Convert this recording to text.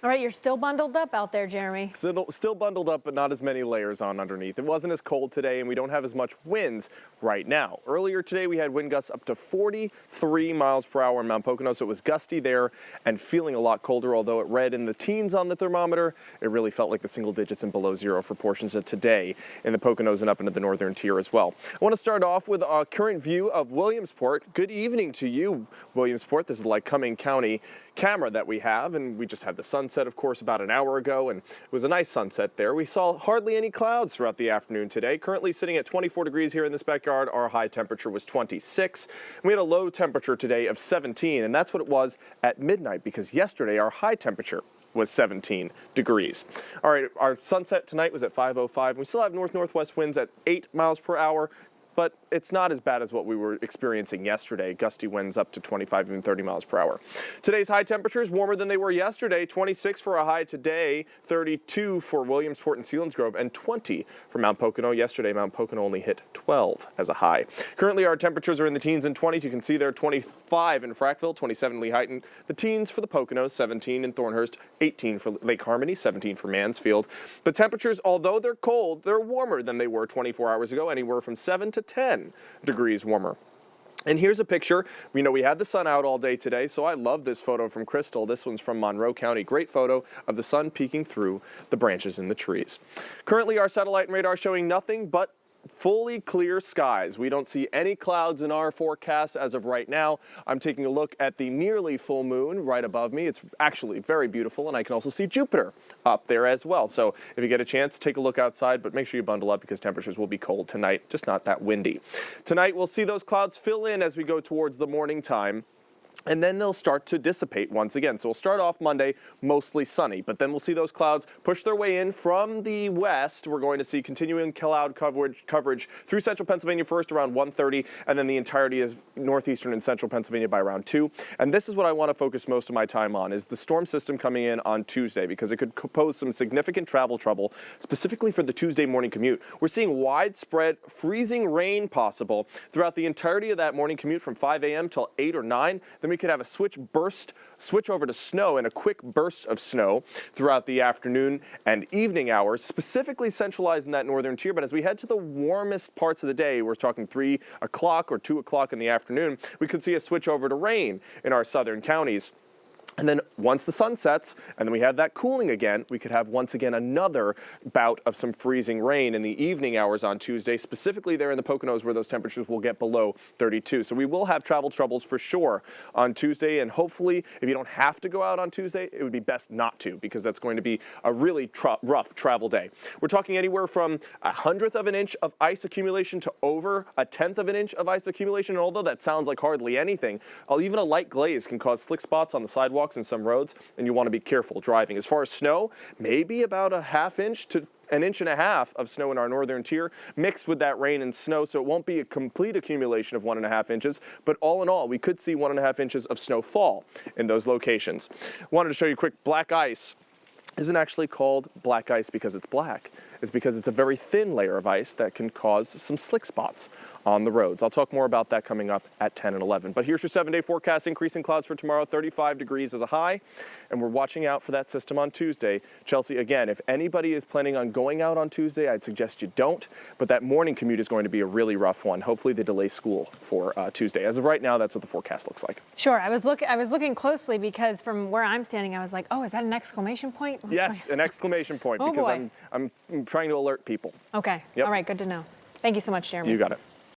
All right, you're still bundled up out there, Jeremy. Still bundled up, but not as many layers on underneath. It wasn't as cold today, and we don't have as much winds right now. Earlier today, we had wind gusts up to 43 miles per hour in Mount Pocono, so it was gusty there and feeling a lot colder. Although it read in the teens on the thermometer, it really felt like the single digits and below zero for portions of today in the Poconos and up into the northern tier as well. I want to start off with a current view of Williamsport. Good evening to you, Williamsport. This is the Lycoming County camera that we have, and we just had the sunset, of course, about an hour ago, and it was a nice sunset there. We saw hardly any clouds throughout the afternoon today. Currently sitting at 24 degrees here in this backyard. Our high temperature was 26. We had a low temperature today of 17, and that's what it was at midnight, because yesterday our high temperature was 17 degrees. All right, our sunset tonight was at 5:05. We still have north-northwest winds at 8 miles per hour. But it's not as bad as what we were experiencing yesterday. Gusty winds up to 25, even 30 miles per hour. Today's high temperatures warmer than they were yesterday. 26 for a high today, 32 for Williamsport and Selinsgrove, and 20 for Mount Pocono. Yesterday, Mount Pocono only hit 12 as a high. Currently, our temperatures are in the teens and 20s. You can see there 25 in Frackville, 27 in Lehighton. The teens for the Poconos, 17 in Thornhurst, 18 for Lake Harmony, 17 for Mansfield. The temperatures, although they're cold, they're warmer than they were 24 hours ago, anywhere from 7 to 10 degrees warmer. And here's a picture. We know we had the sun out all day today, so I love this photo from Crystal. This one's from Monroe County. Great photo of the sun peeking through the branches in the trees. Currently, our satellite and radar showing nothing but fully clear skies. We don't see any clouds in our forecast as of right now. I'm taking a look at the nearly full moon right above me. It's actually very beautiful, and I can also see Jupiter up there as well. So if you get a chance, take a look outside, but make sure you bundle up because temperatures will be cold tonight, just not that windy. Tonight, we'll see those clouds fill in as we go towards the morning time, and then they'll start to dissipate once again. So we'll start off Monday mostly sunny, but then we'll see those clouds push their way in from the west. We're going to see continuing cloud coverage through central Pennsylvania first around 1:30, and then the entirety of northeastern and central Pennsylvania by around 2. And this is what I want to focus most of my time on, is the storm system coming in on Tuesday, because it could pose some significant travel trouble, specifically for the Tuesday morning commute. We're seeing widespread freezing rain possible throughout the entirety of that morning commute from 5 a.m. till 8 or 9. Then we could have a switch over to snow and a quick burst of snow throughout the afternoon and evening hours, specifically centralized in that northern tier. But as we head to the warmest parts of the day, we're talking 3 o'clock or 2 o'clock in the afternoon, we could see a switch over to rain in our southern counties. And then once the sun sets and then we have that cooling again, we could have once again another bout of some freezing rain in the evening hours on Tuesday, specifically there in the Poconos where those temperatures will get below 32. So we will have travel troubles for sure on Tuesday, and hopefully if you don't have to go out on Tuesday, it would be best not to, because that's going to be a really rough travel day. We're talking anywhere from 1/100 of an inch of ice accumulation to over 1/10 of an inch of ice accumulation. And although that sounds like hardly anything, even a light glaze can cause slick spots on the sidewalks and some roads, and you want to be careful driving. As far as snow, maybe about a 1/2 inch to 1.5 inches of snow in our northern tier mixed with that rain and snow, so it won't be a complete accumulation of 1.5 inches, but all in all, we could see 1.5 inches of snowfall in those locations. Wanted to show you quick. Black ice isn't actually called black ice because it's black. It's because it's a very thin layer of ice that can cause some slick spots on the roads. I'll talk more about that coming up at 10 and 11. But here's your 7-day forecast. Increasing clouds for tomorrow, 35 degrees as a high, and we're watching out for that system on Tuesday. Chelsea, again, if anybody is planning on going out on Tuesday, I'd suggest you don't, but that morning commute is going to be a really rough one. Hopefully they delay school for Tuesday. As of right now, that's what the forecast looks like. Sure. I was looking closely because from where I'm standing, I was like, oh, is that an exclamation point? Yes, an exclamation point, Oh, because boy. I'm trying to alert people. Okay. Yep. All right. Good to know. Thank you so much, Jeremy. You got it.